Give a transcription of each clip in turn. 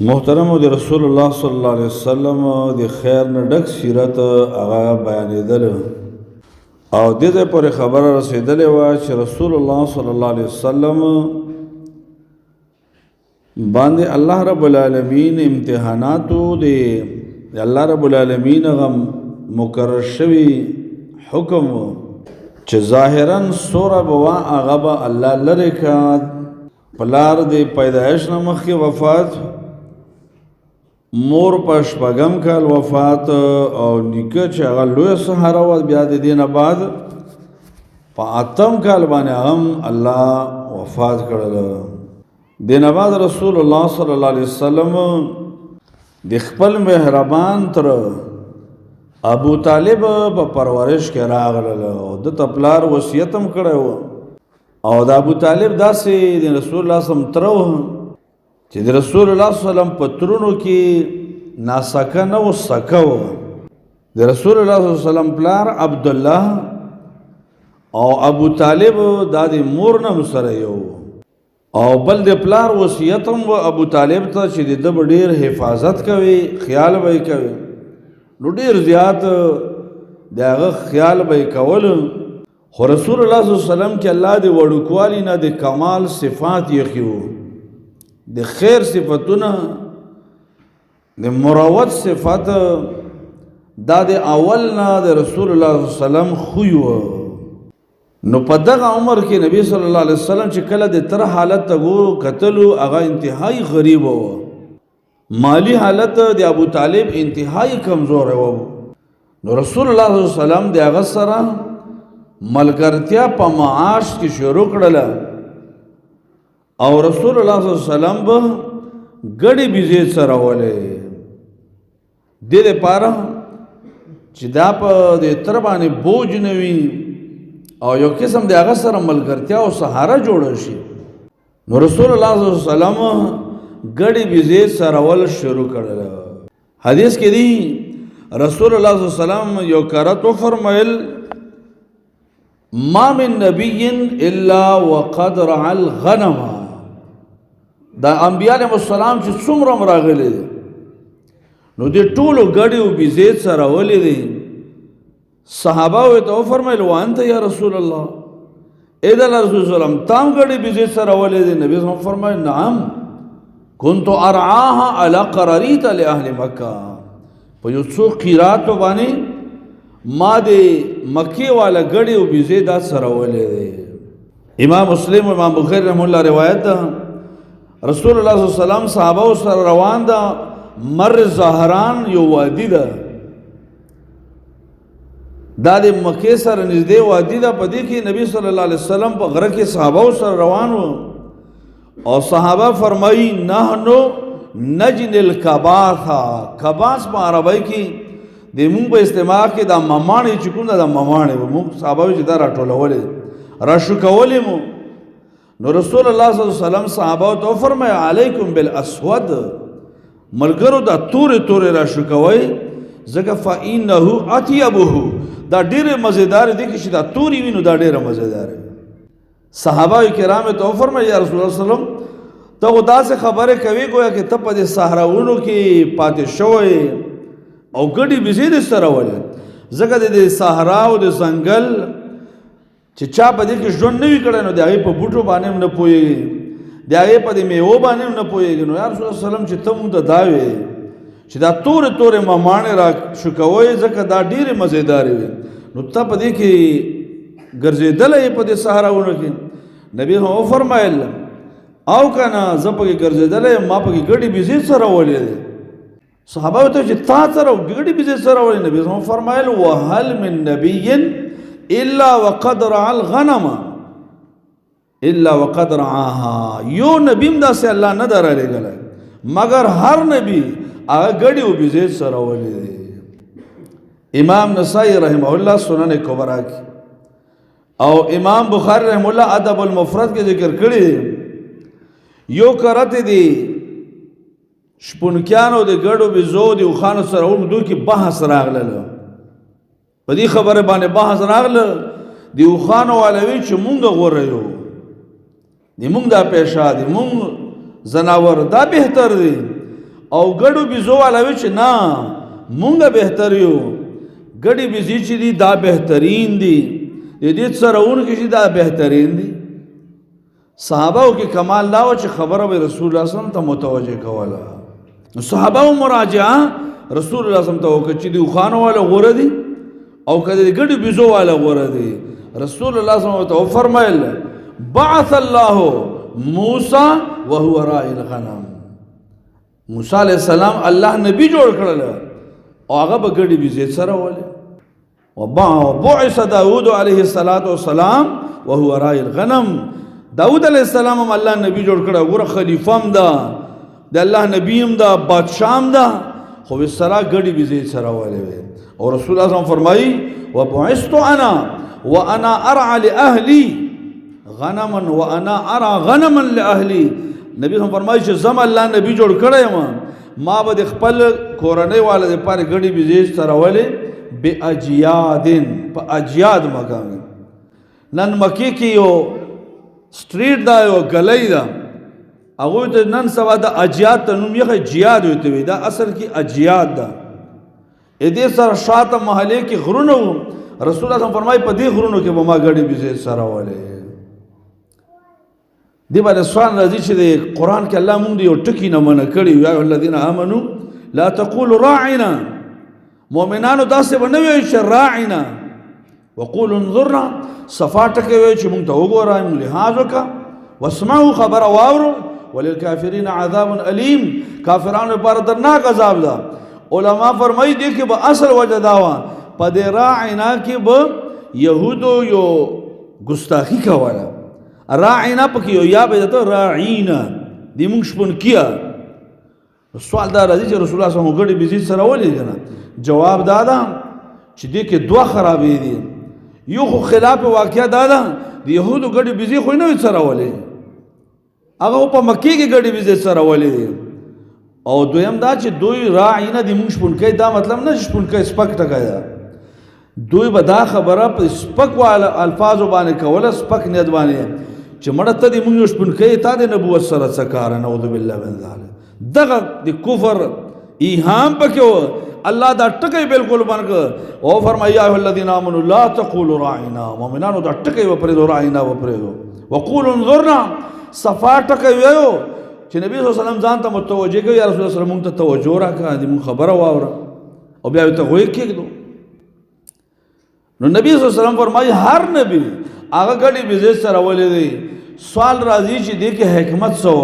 محترم د رسول الله صلی الله علیه وسلم د خیر نه ډک سیرت هغه بیانېدل او د دې پر خبره رسیدلې و چې رسول الله صلی الله علیه وسلم باندې الله رب العالمین امتحاناتو د الله رب العالمین غم مقرر شوی حکم چې ظاهرا سوره بوا هغه به الله لری کا پلار د پیدایش نه مخکې وفات مور په شپږم کال وفات او نیکه چې هغه لویه سهاره وه بیا د دې نه بعد په اتم کال باندې هم الله وفات کړله دې نه بعد رسول الله صلی الله علیه وسلم د خپل مهربان تر ابو طالب په پرورش کې راغله او د پلار وصیت هم کړی و او د ابو طالب داسې د رسول الله صلی الله علیه وسلم تر چې د رسول الله صلی الله علیه وسلم په ترونو کې ناسکه نه و سکه و د رسول الله صلی الله علیه وسلم پلار عبدالله او ابو طالب دا د مور نه سره یو او بل د پلار وصیت هم و ابو طالب ته چې د ده به ډېر حفاظت کوي خیال به یې کوي نو ډېر زیات د هغه خیال به یې کول خو رسول الله صلی الله علیه وسلم کې الله د وړوکوالي نه د کمال صفات یې ښیو د خیر صفتونه د مروت صفت دا د اول نه د رسول الله صلی الله علیه وسلم خوی و نو په دغه عمر کې نبی صلی الله علیه وسلم چې کله د تر حالت ته کتلو هغه انتهایی غریب و مالی حالت د ابو طالب انتهایی کمزور و نو رسول الله صلی الله علیه وسلم د هغه سره ملګرتیا په معاش کې شروع کړله او رسول الله صلی الله علیه وسلم به ګډې بيزې سره ولې دې لپاره چې دا په دې تر باندې بوج نه وي او یو قسم د هغه سره ملګرتیا او سهاره جوړ شي نو رسول الله صلی الله علیه وسلم ګډې بيزې سره ول شروع کړل حدیث کې دی رسول الله صلی الله علیه وسلم یو کراتو فرمایل ما من نبی الا وقد رعى الغنم دا انبیاء علیهم السلام چې څومره راغلي نو دې ټولو ګډې او بيزې سره ولې دي صحابه ته فرمایل وانت یا رسول الله اذا رسول الله تام ګډې بيزې سره ولې دي نبی صلی الله علیه وسلم فرمایل نعم كنت ارعاها على قراريط لاهل مکه په یو څو قیرات باندې ما دې مکه والا ګډې او بيزې دا سره ولې دي امام مسلم او امام بخاری رحمه الله روایت ده رسول الله صلی الله علیه وسلم صحابه سره روان ده مر زهران یو وادي ده دا د مکه سره نږدې وادي ده په دې کې نبی صلی الله علیه وسلم په غره کې صحابه سره روان وو او صحابه فرمایي نحنو نجن الکباثا کباس په عربی کې د مونږ په استعمال کې دا ممانه چې کوم دا ممانه مونږ صحابه چې دا راټولولې راشو کولې مو نو رسول الله صلی الله علیه وسلم صحابه ته فرمایا علیکم بالاسود ملګرو دا تور راشو کوي ځکه فإنه اطيبه دا ډېر مزیدار دي چې دا توري وینو دا ډېر مزیدار صحابه کرام ته فرمایا یا رسول الله صلی الله علیه وسلم ته خدا سے خبره کوي گویا چې ته په صحراونو کې پاتې شوی او ګډي بيزې د سره ولې ځکه د صحرا او د ځنګل چې چا په دې کې ژوند نه وي کړی نو د هغې په بوټو باندې هم نه پوهېږي د هغې په دې میوو باندې هم نه پوهېږي نو یا رسول الله وسلم چې ته مونږ ته دا وې چې دا تورې مماڼې را شو کوئ ځکه دا ډېرې مزېدارې وي نو ته په دې کې ګرځېدلی یې په دې صحراونو کې نبي هم وفرمایل او که نه زه پکې ګرځېدلی یم ما پکې ګډې بيزې سره ولې دی صحابه ته چې تا سره ګډې بيزې سره ولې نبي هم فرمایل وهل من نبي الا وقد رعى الغنم الا وقد رعاها یو نبی دا سے الله نه درلېږل مگر هر نبی هغه ګډې او بيزې سره ولې امام نسائی رحمه الله سنن کبرا کې او امام بخاری رحمه الله ادب المفرد کې ذکر کړی یو کرته دي شپونکیانو د ګډو بيزو د خوانو سره ورته کې بحث راغله په دې خبره باندې بحث راغله دی خوانو والوي چې مونږ غوړ یو دی مونږ دا پېښه دی مونږ زناور دا بهتر دی او ګډو بيزو والا وی چې نه مونږه بهتر یو ګډي بيزي چې دي دا بهترین دي دې سره اون کې دا بهترین دي صحابه کې کمال لا و چې خبره به رسول الله صلی الله علیه وسلم ته متوجه کوله صحابه مراجعه رسول الله صلی الله علیه وسلم ته وکړي چې دی خوانو والا غوړه دي او کله ګډي بيزو والا غوړه دي رسول الله صلی الله علیه وسلم فرمایل بعث الله موسی وهو راعي الغنم موسی علیہ السلام الله نبی جوړ کړل او هغه به ګډي بيزي سره ولې وبعث داود علیه السلام وهو راعي الغنم داود علیہ السلام هم الله نبی جوړ کړ ګوره خلیفہ هم دا د الله نبی هم دا بادشاہ هم دا خو سره ګډي بيزي سره ولې او رسول الله صلی الله علیه وسلم فرمایي وبعثت انا وانا ارعى لاهلي غنما وانا ارى غنما لاهلي نبی هم فرمایي چې زم الله نبی جوړ کړی ما به خپل کورنۍ والے د پاره ګډي بيزي سره ولې باجیادن په اجیاد مقام نن مکی کې یو سټریټ دا یو غلې دا هغه ته نن سبا د اجیاد ته نوم یې جیاد وته وي دا اصل کې اجیاد دا اې دې سره شاته محله کې غرونه رسول الله فرمایي په دې غرونو کې به ما ګډي بيزي سره ولې دی باندې سوال راځي چې د قران کې الله مونږ یو ټکی نه منع کړی یا الذين امنوا لا تقولوا راعنا مؤمنانو داسې بنوي چې راعنا وقولوا انظرنا صفاتک وي چې مونږ ته وګورئ لحاظ وکا واسمعوا خبر واورو وللكافرين عذاب اليم کافرانو لپاره درناک عذاب ده علما فرمایي دي کې به اصل وجه داوا په دې راعنا کې به يهودو یو ګستاخی کوله راعینا پکې یو یا به ته راعینا دې موږ شپون کیا سوال دا راځي چې رسول الله صلی الله علیه وسلم ګډي بيزي سره ولې کنه جواب دادا چې دې کې دوه خرابې دي یو خو خلاف واقعیا دادا د يهودو ګډي بيزي خو نه سره ولې هغه په مکه کې ګډي بيزي سره ولې او دویم دا چې دوی راعینا دې موږ شپون کې دا مطلب نه شپون کې سپک ټکایا دوی به دا خبره په سپک والا الفاظ باندې کوله سپک نیت باندې چې مړه ته دې موږ شپون کې تا د نبوت سره څه کار نه اعوذ بالله من ذلک دغه د کفر ایهام پکې الله دا ټکی بالکل باندې او فرمایا ایه الذین آمنوا لا تقولوا راعنا مؤمنانو دا ټکی و پرې راعنا و پرې وقولوا انظرنا صفا ټکی ویو چې نبی صلی الله علیه وسلم ځان ته متوجه کوي یا رسول الله صلی الله علیه وسلم ته توجه راکړه دې مون خبره واوره او بیا ته وایي کېږي نو نبی صلی الله علیه وسلم فرمایي هر نبی هغه ګډي بيزي سره ولې دی سوال راځي چې دې کې حکمت څه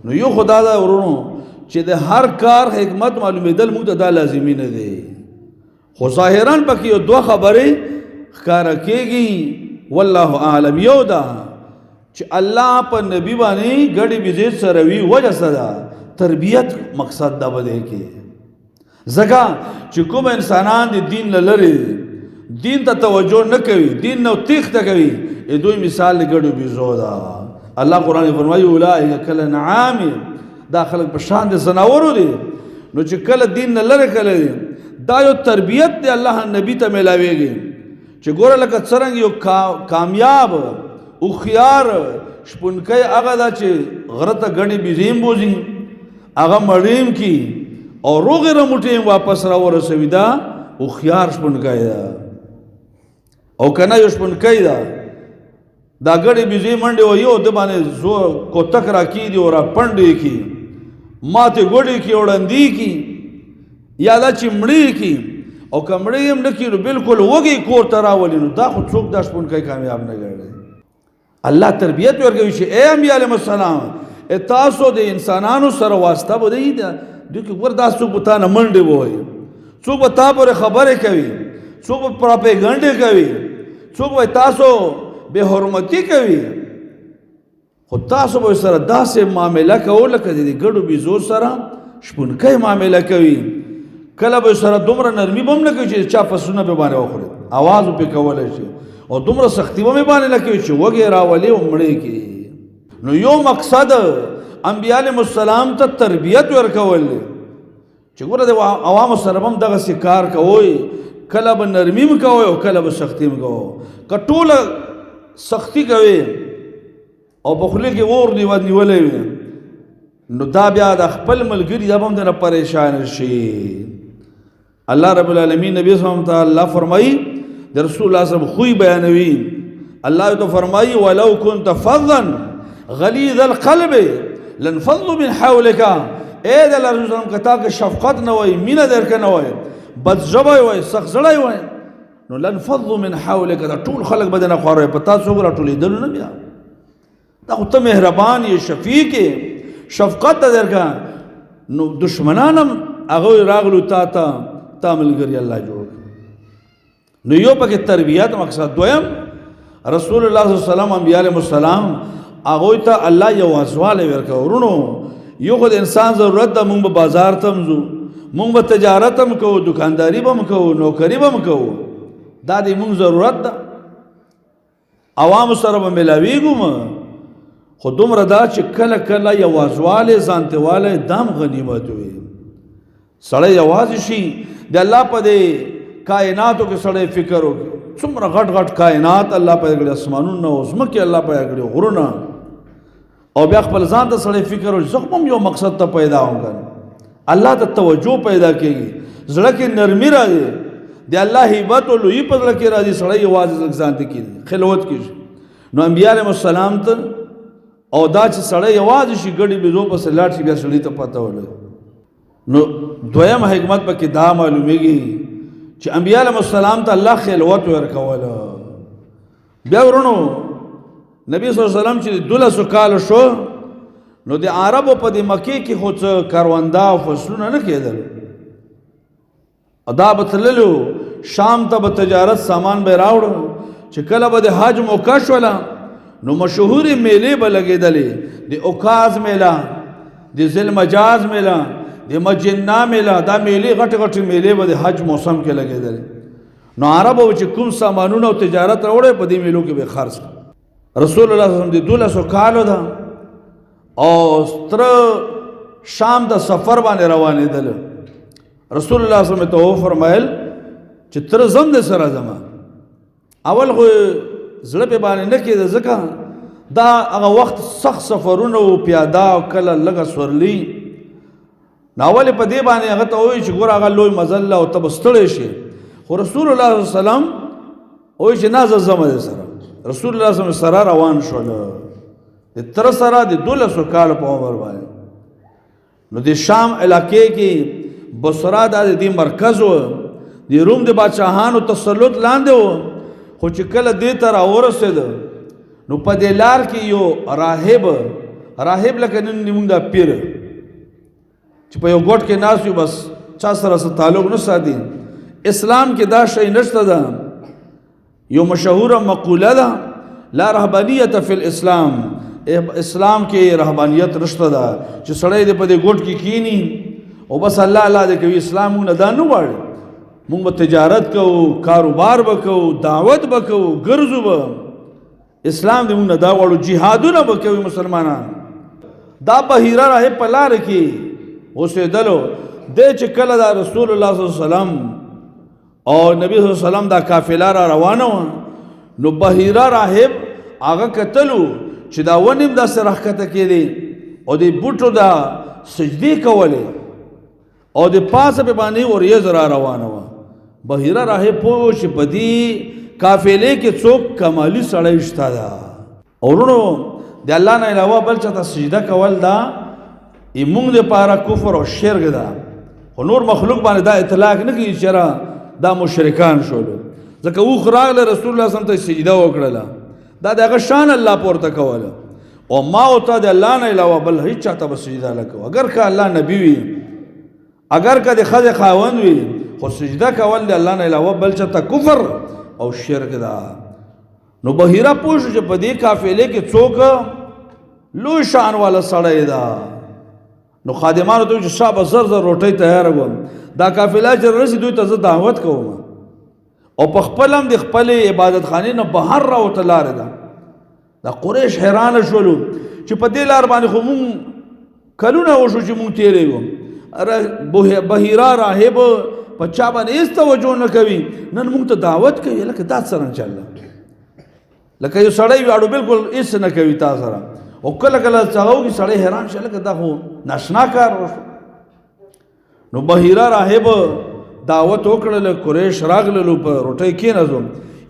نو یو خدا دا ورونو چې د هر کار حکمت معلومېدل موږ ته دا لازمي نه دی خو ظاهرا پکې یو دوه خبرې ښکاره کېږي والله اعلم یو دا چې الله په نبی باندې ګډي بيزي سره وی وجه سره تربیت مقصد دا بده کې زګه چې کوم انسانان د دین لری دین ته توجه نه کوي دین نو تیخته کوي دوی مثال ګډو بيزو دا الله قران فرمایي اولئک کالانعام دا خلک په شان د زناورو دي نو چې کله دین نه لره کله دا یو تربیت دی الله نبی ته ملاويږي چې ګوره لکه څنګه یو کامیاب او خيار شپونکي هغه دا چې غرته ګډي بيزیم بوزي هغه مړیم کی او روغه رمټیم واپس را ورسوي دا او خيار شپونکي دا او کنه یو شپونکي دا ګډي بيزي منډه و یو د باندې زو کو تک را کی دی اور پندې کی ماته ګډي کی وړاندې کی یا دا چمړي کی او کمړې هم نکي بالکل وګي کور تراولي نو دا خو څوک د شپونکي کامیاب نه ګرځي الله تربیت ورکوي چې اے انبیاء علیهم السلام تاسو د انسانانو سره واسطه بده دي دغه وردا څوک بتا نه منډه وای څوک بتا پر خبره کوي څوک پروپاګاندا کوي څوک وای تاسو به حرمتي کوي خو تاسو به سره داسې معاملې کوله کړي د ګډو بيزو سره شپونکي معاملې کوي کله به سره دومره نرمي بم نه کوي چې چا فسونه به باندې وخوري आवाज په کولای شي او دومره سختي به باندې نه کوي چې وګي راولي او مړی کی نو یو مقصد انبیاء علیهم السلام ته تربیت ورکول چې ګوره د عوام سره هم دغه کار کوي کله به نرمي م کوي او کله به سختي م کوي کټوله سختی کوي او په خله کې اور دی ودی ولې نو دا بیا د خپل ملګري دا به هم دنه پریشان شي. الله رب العالمین نبی صلی الله علیه وسلم الله فرمایي د رسول الله صلی الله علیه وسلم خوی بیانوي. الله تو فرمایي ولو كنت فظا غلیظ القلب لانفضوا من حولك. اے د الله رسول الله کتا که شفقت نه وای مینه درک نه وای بد ژبه وای سخت زړی وای نو لانفضوا من حولك دا ټول خلق بدنه خوره پتا څو را ټولې دل نه بیا دا خو ته مهربان یې شفیق شفقت درکا نو دشمنانم هغه راغلو تا ملګری الله جوړ نو یو پکې تربیت مقصد. دویم رسول الله صلی الله علیه وسلم انبیاء علیهم السلام هغه ته الله یو واسواله ورکو. ورونو یو خو د انسان ضرورت ده، مونږ به بازار ته ځو، مونږ به تجارت هم کوو، دکانداری به هم کوو، نوکری به هم کوو، دا د مونږ ضرورت ده. عوام سره به ملاویږو خو دومره دا چې کله کله یوازواله ځانتواله دام غنیمت وي. سړی یوازې شي د الله په دې کائناتو کې سړی فکر وکړي څومره غټ غټ کائنات الله پیدا کړي، اسمانونه او ځمکې الله پیدا کړي، غرونه، او بیا خپل ځان ته سړی فکر وکړي زه هم یو مقصد ته پیدا وم، الله ته توجه پیدا کېږي، زړه کې نرمي راځي، د الله هیبت او لویي په زړه کې راځي، سړی یوازې ځان ته کېږي خلوت کېږي. نو انبیاء علیهم السلام ته او دا چې سړی یوازې شي ګډې بېزو پسې لاړ شي بیا سړي ته پته ولګي. نو دویم حکمت پکې دا معلومیږي چې انبیاء علیهم السلام ته الله خلوت ورکوله. بیا ورونو نبی صلی الله علیه وسلم چې 1200 کال شو نو د عربو په دې مکې کې خو څه کارونده او فصلونه نه کېدل، دا به تللو شام ته به تجارت سامان به راوړو، چې کله به د حج موقع شوله نو مشهورې میلې به لګېدلې، د اوکاز میله، د ذی المجاز میله، د مجنه میله، دا میلې غټې غټې میلې به د حج موسم کې لګېدلې. نو عربو چې کوم سامانونه او تجارت راوړی په دې میلو کې به خرڅ. رسول الله صلی الله علیه وسلم د 1200 کالو ده او ستر شام ته سفر باندې روانېدل. رسول الله صلی الله علیه وسلم ته فرمایل چې تر زم د سره زما اول خو زړه په باندې نه کېده ځکه دا هغه وخت سخت سفرونه او پیاده او کله لږه سورلي ناول په دې باندې هغه ته وایي چې ګور هغه لوی مزله او تب ستړی شي، خو رسول الله صلی الله علیه وسلم وایي چې نازه زما د سره. رسول الله صلی الله علیه وسلم سره روان شول د تر سره د 1200 کال په عمر باندې. نو د شام علاقې کې بصره د دې مرکز و، د روم د بادشاهانو تسلط لاندې و، خو چې کله دې ته راورسېد نو په دې لار کې یو راهب لکه نن موږ دا پیر چې په یو ګوټ کې ناست وي بس چا سره څه تعلق نه ساتي. اسلام کې دا شی نشته ده. یو مشهوره مقوله ده لا رهبانیت فی الاسلام، اسلام کې رهبانیت نشته ده چې سړی دې په دې ګوټ کې کینی او بس الله الله دې کوي. اسلام موږ نه دا نه غواړي، موږ به تجارت کوو، کاروبار به کوو، دعوت به کوو، ګرځو به. اسلام دې موږ نه دا غواړو، جهادونه به کوي مسلمانان. دا بهیره راهب په لار کې اوسېدلو دی چې کله دا رسول الله صلی الله علیه وسلم او نبی صلی الله علیه وسلم دا قافله را روانه وه نو بهیره راهب هغه کتلو چې دا ونیم داسې راښکته کېدې او د بوټو دا سجدې کولې او د پاسه په باندې وریځ را روانه وه. بهیره راهب پوه چې په دې قافلې کې څوک کمالي سړی شته ده. ورونو د الله نه علاوه بل چاته سجده کول دا ایمونږ دپاره کفر او شرک ده، خو نور مخلوق باندې دا اطلاق نه کوي چې دا مشرکان شولو. ځکه اوښ راغله رسول الله صلی الله علیه وسلم ته سجده وکړله، دا د هغه شان الله پورته کوله، او ما او تا د الله نه علاوه بل هیڅ چاته به سجده نه کوو. اگر که الله نبی وي، اگر که د ښځې خاوند وي، خو سجده کول د الله نه علاوه بل چاته کفر او شرک ده. نو بهیره پوه شو چې په دې قافلې کې څوک لوی شان والا سړی ده. نو خادمانو ته چې شابه زر زر روټۍ تیاره وم، دا قافله چې رسي دوی ته زه دعوت کوم، او په خپل هم د خپلې عبادت خانې نه بهر راوته لارې ده. دا قریش حیرانه شولو چې په دې لار باندې خو مونږ کلونه وشو چې مونږ تېرېږو. بهیره راهب په چا باندې هېڅ توجه نه کوي، نن مونږ ته دعوت کوي. لکه دا څرنګه چله لکه یو سړی وي اړو بالکل هېڅ نه کوي تا سره، او کله کله څنګه وي سړی حیران شي لکه دا خو ناشنا کار وشو. نو بحیره راهب دعوت وکړل، قریش راغلل په روټۍ کېناستو.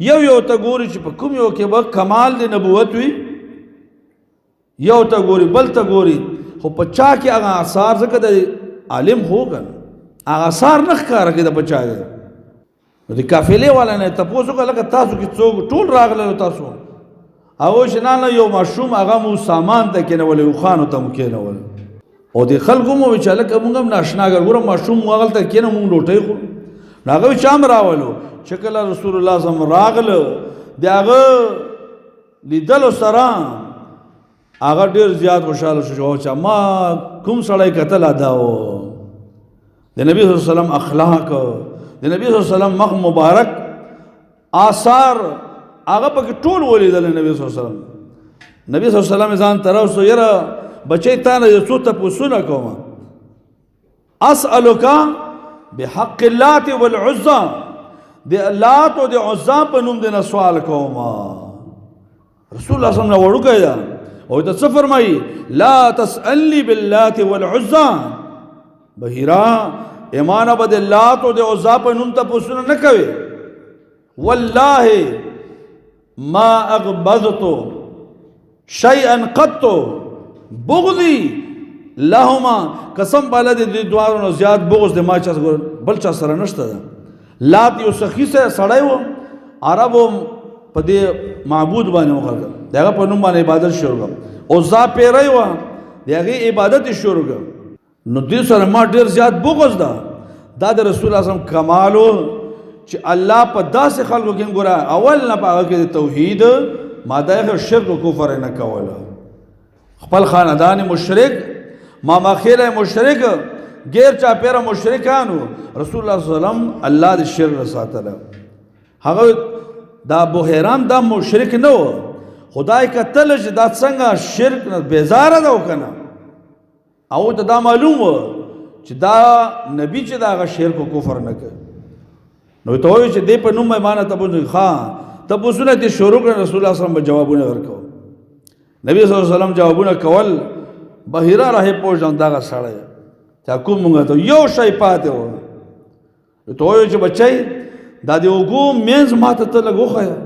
یو یو ته ګوري چې په کوم یو کې به کمال د نبوت وي، یو ته ګوري بل ته ګوري، خو په چا کې هغه آثار ځکه د عالم هوګن هغه آثار نه ښکاره کېده په چا کې. نو د قافلې والا نه تپوس وکړه لکه تاسو کې څوک ټول راغلل تاسو؟ هغه چې نه یو ماشوم هغه مو سامان ته کېنولی، اوښانو ته مو کېنول. او د خلکو مو ویل چې هلکه مونږ هم ناشنا ګر ګوره ماشوم مو هغلته کېنه مونږ ډوډۍ خورو. نو هغه وایي چا هم راولو چې کله رسول الله صلی الله علیه وسلم راغله د هغه لیدلو سره هغه ډېر زیات خوشحاله شو چې ما کوم سړی کتل دا و. د نبي صلی الله علیه وسلم اخلاق، د نبي صلی الله علیه وسلم مخ مبارک آثار هغه پکې ټول ولیدل. نبی صلی الله علیه وسلم نبی صلی الله علیه وسلم ځان طرف سو یره بچی تا نه یو څو تپوسونه کوم، اسألک بحق اللات والعزى، د لات او د عزا په نوم د سوال کوم. رسول الله صلی الله علیه وسلم وړوکی ده او ته څه فرمایي؟ لا تسألني باللات والعزى، بحیرا ایمانه به د لات او د عزا په نوم تپوسونه نه کوي. والله ما اغبضت شيئا قط بغضی لهما، قسم بالا د دوارو نه زیات بغض د ما چا بل چا سره نشته ده. لات یو سخی سړی و، عربو په دې معبود باندې وخلکه د هغه په نوم باندې عبادت شروع کړه. عزا پیری وه د هغې عبادت یې شروع کړه. نو دې سره ما ډېر زیات بغض ده. دا د رسول الله صلی الله علیه وسلم کمال و چې الله په داسې خلکو کې ګوره اول نه په هغه کې د توحید ماده شرک و کفر نه کوله. خپل خاندان مشرک، ماما خیله مشرک، غیر چاپیره مشرکانو، رسول الله صلی الله علیه وسلم الله د شرک نه ساتله. هغه دا ابو حیرام دا مشرک نه و، خدای کتل چې دا څنګه شرک نه بیزاره ده وکنه، او ته دا معلوم و چې دا نبی چې دا هغه شرک و کفر نه کوي. نو ته وایي چې دې په نوم باندې تپوس ښه تپوسونه دې شروع کړه. رسول الله صلی الله علیه وسلم جوابونه ورکول، نبی صلی الله علیه وسلم جوابونه کول. بحیره راهب پوښتنه دغه سړی چا کوم مونږ ته یو شی پاتې و. ته وایي چې بچی دا د اوږو منځ ماته ته لږ وښیه،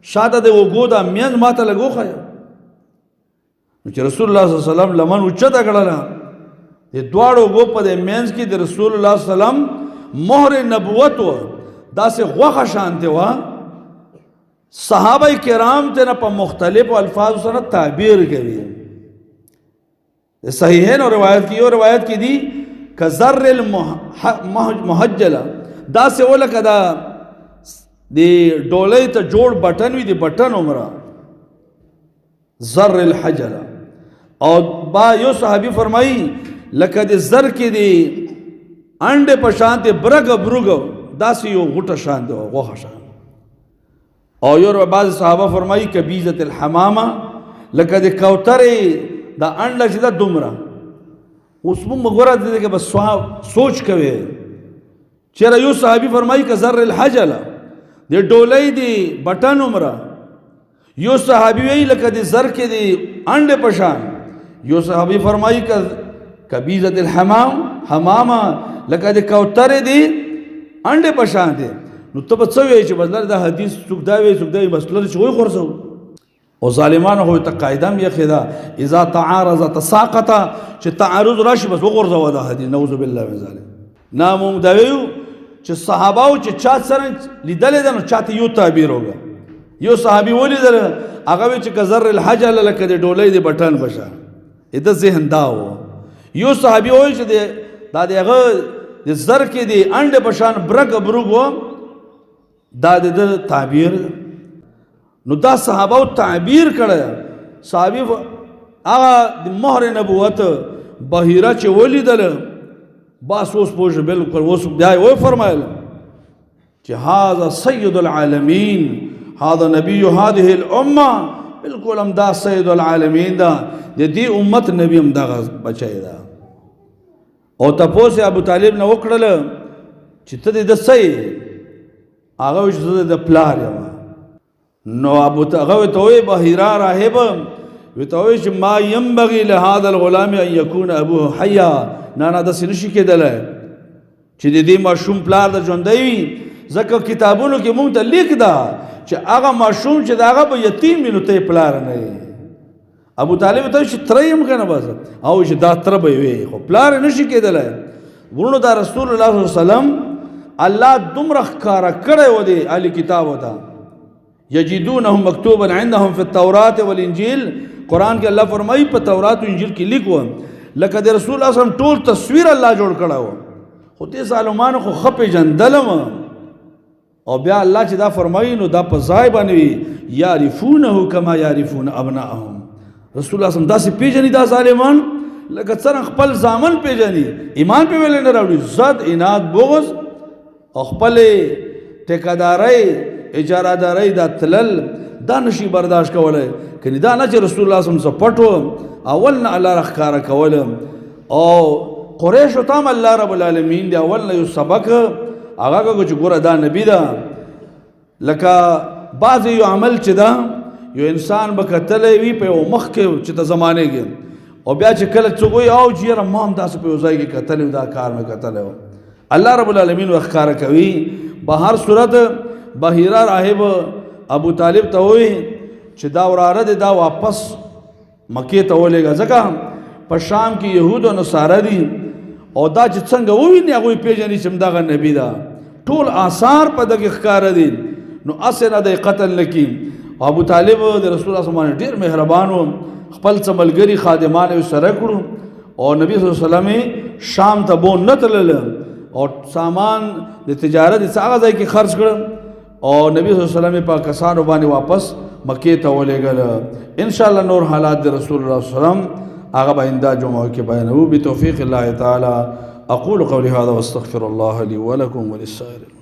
شاته د اوږو دا منځ ماته لږ وښیه. نو چې رسول الله صلی الله علیه وسلم لمن اوچته کړله، د دواړو اوږو په دې منځ کې د رسول الله صلی الله علیه وسلم مهر نبوت و، داسې غوښه شانتې وه. صحابه کرام ته نه په مختلفو الفاظو سره تعبیر کوي. صحیحین او روایت کې یو روایت کې دي کذر المحجله، داسې ولکه دا د ډولۍ ته جوړ بټن وي، د بټن عمره زر الحجله. او با یو صحابي فرمایي لکه د زر کې دی انډې په شان دی برګ بروګ، داسې یو غوټه شان دی غوښه شان. او یو بعض صحابه فرمایي کبیزت الحمامه، لکه د کوترې دا انډه چې دا دومره. اوس موږ ګوره دې کې بس سوچ کوي. چېرې یو صحابي فرمایي که زر الحجله، د ډولۍ دی بټن عمره. یو صحابي وایي لکه د زر کې دی انډې په شان. یو صحابي فرمایي که کبیزت الحمامه، لکه د کوترې دی انډې په شان دی. نو ته به څه وایې چې بدلر دا حدیث څوک دا وایي څوک دا وایي، بس لرې چې وایي خورځو. او ظالمانو خو ته قاعده هم یخې ده اذا تعارض تساقطه، چې تعارض راشي بس وغورځوه دا حدیث. نعوذ بالله من ذلک. نه موږ دا وایو چې صحابهو چې چا سره لیدلی ده نو چاته یو تعبیر وکړه. یو صحابي ولیدله هغه وایي چې که زر الحجله، لکه د ډولۍ د بټن په شان. د ذهن دا و. یو صحابي وایي چې دا د هغه د زر کې د انډې په شان برګ بروګ و، دا د تعبیر. نو دا صحابه تعبیر کړه. صحابي هغه د مهر نبوت بحیره چې ولیدله بس اوس پوه شو بالکل. اوس بیا یې وفرمایل چې هذا سید العالمین، هذا نبی هذه الامه، بالکل هم دا سید العالمین ده، د دې امت نبی هم دغه بچی ده. او تپوس ابو طالب نه وکړله چې ته د څه یې؟ هغه وایي چې زه د پلار یم. نو هغه ته وایي بحیره راهب وتوي چې ما ينبغي لهذا الغلام ان يكون ابوه حيا نه داسې نشي کېدلی چې د دې ماشوم پلار د ژوندی وي ځکه کتابونو کې مونږ ته لیک ده چې هغه ماشوم چې د هغه به یتیم وي نو ته یې پلار نه یې ابو طالب ته چې تره یم که نه بس او چې دا تره به وي خو پلار یې نشي کېدلی ورونو دا رسول الله صلی الله علیه وسلم الله دومره ښکاره کړی و دی اهل کتابو ته یجدونه مکتوبا عندهم فی التورات والانجیل قرآن کې الله فرمایي په تورات او انجیل کې لیک و لکه د رسول الله صلی الله علیه وسلم ټول تصویر الله جوړ کړی و خو دې ظالمانو خو ښه پېژندلم او بیا الله چې دا فرمایي نو دا په ځای باندې وي یعرفونه کما یعرفون ابناءهم رسول الله صلی الله علیه وسلم داسې پېژني دا ظالمان لکه څرنګه خپل زامن پېژني ایمان پې ولې نه راوړي زد اناد بغض او خپلې ټیکهدارۍ اجارهدارۍ دا تلل دا نشي برداشت کولی کنې دا نه چې رسول الله صلی الله علیه وسلم پټ و اول نه الله راښکاره کول او قریشو ته هم الله رب العالمین دی اول نه یو سبق هغه کوي چې ګوره دا نبي ده لکه بعضې یو عمل چې ده یو انسان به کتلی وي په یو مخ کې چې ته زمانې کې او بیا چې کله څوک وایي او چې یاره ما هم داسې په یو ځای کې کتلی و دا کار مې کتلی و الله رب العالمین ښکاره کوي په هر صورت بحیره راهب ابو طالب ته وایي چې دا وراره دی دا واپس مکې ته ولېږه ځکه په شام کې یهود او نصاره دي او دا چې څنګه وویني هغوی پېژني چې همدغه نبي ده ټول آثار په دغه ښکاره دي نو هسې نه دی قتل نه کړي ابو طالب د رسول الله صلی الله علیه وسلم ډېر مهربان و خپل څه ملګري خادمان یې سره کړو او نبی صلی الله علیه وسلم شام ته بون نه تلله او سامان د تجارت څه هغه ځای کې خرڅ کړ او نبی صلی الله علیه وسلم په کسانو باندې واپس مکې ته ولېږل ان شاء الله نور حالات د رسول الله صلی الله علیه وسلم هغه به آینده جمعو کې بیانوو بتوفیق الله تعالی اقول قولي هذا واستغفر الله لي ولكم وللسائر